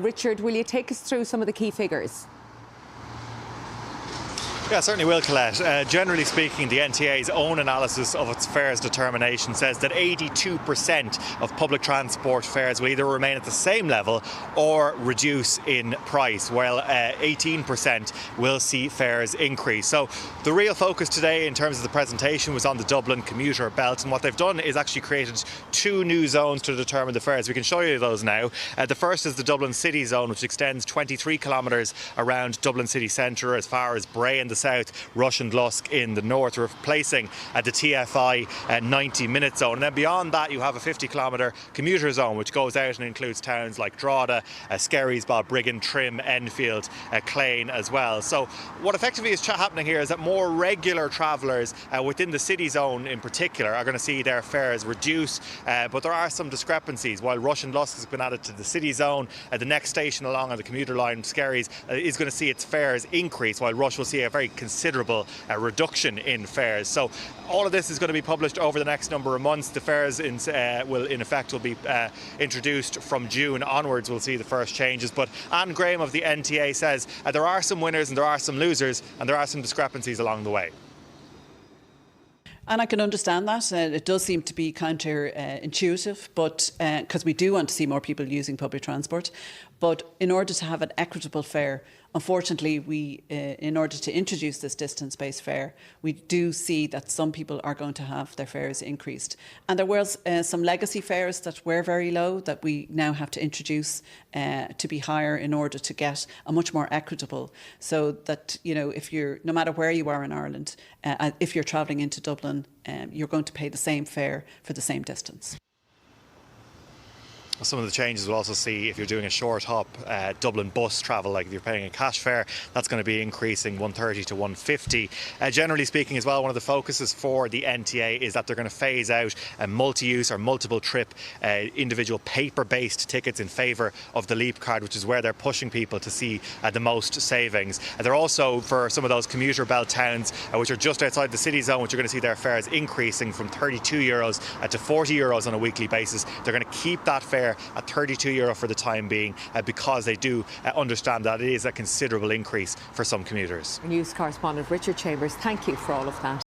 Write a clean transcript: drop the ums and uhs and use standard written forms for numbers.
Richard, will you take us through some of the key figures? Yeah, certainly will, Colette. Generally speaking, the NTA's own analysis of its fares determination says that 82% of public transport fares will either remain at the same level or reduce in price, while 18% will see fares increase. So the real focus today in terms of the presentation was on the Dublin commuter belt, and what they've done is actually created two new zones to determine the fares. We can show you those now. The first is the Dublin City Zone, which extends 23 kilometres around Dublin city centre as far as Bray in the south, Rush and Lusk in the north, replacing the TFI 90-minute zone. And then beyond that, you have a 50-kilometre commuter zone, which goes out and includes towns like Drogheda, Skerries, Balbriggan, Trim, Enfield, Clane as well. So what effectively is happening here is that more regular travellers within the city zone in particular are going to see their fares reduce, but there are some discrepancies. While Rush and Lusk has been added to the city zone, the next station along on the commuter line, Skerries, is going to see its fares increase, while Rush will see a very considerable reduction in fares. So all of this is going to be published over the next number of months. The fares will be introduced from June onwards. We'll see the first changes. But Anne Graham of the NTA says there are some winners and there are some losers, and there are some discrepancies along the way. And I can understand that. It does seem to be counter-intuitive, but because we do want to see more people using public transport. But in order to have an equitable fare, unfortunately, in order to introduce this distance-based fare, we do see that some people are going to have their fares increased. And there was some legacy fares that were very low that we now have to introduce to be higher in order to get a much more equitable, so that, you know, if you're, no matter where you are in Ireland, if you're travelling into Dublin, you're going to pay the same fare for the same distance. Some of the changes we'll also see if you're doing a short hop Dublin bus travel, like if you're paying a cash fare, that's going to be increasing 130 to 150. Generally speaking as well, one of the focuses for the NTA is that they're going to phase out multi-use or multiple trip individual paper-based tickets in favour of the Leap card, which is where they're pushing people to see the most savings. They're also, for some of those commuter belt towns which are just outside the city zone, which are going to see their fares increasing from €32 to €40 on a weekly basis. They're going to keep that fare at €32 for the time being, because they do understand that it is a considerable increase for some commuters. News correspondent Richard Chambers, thank you for all of that.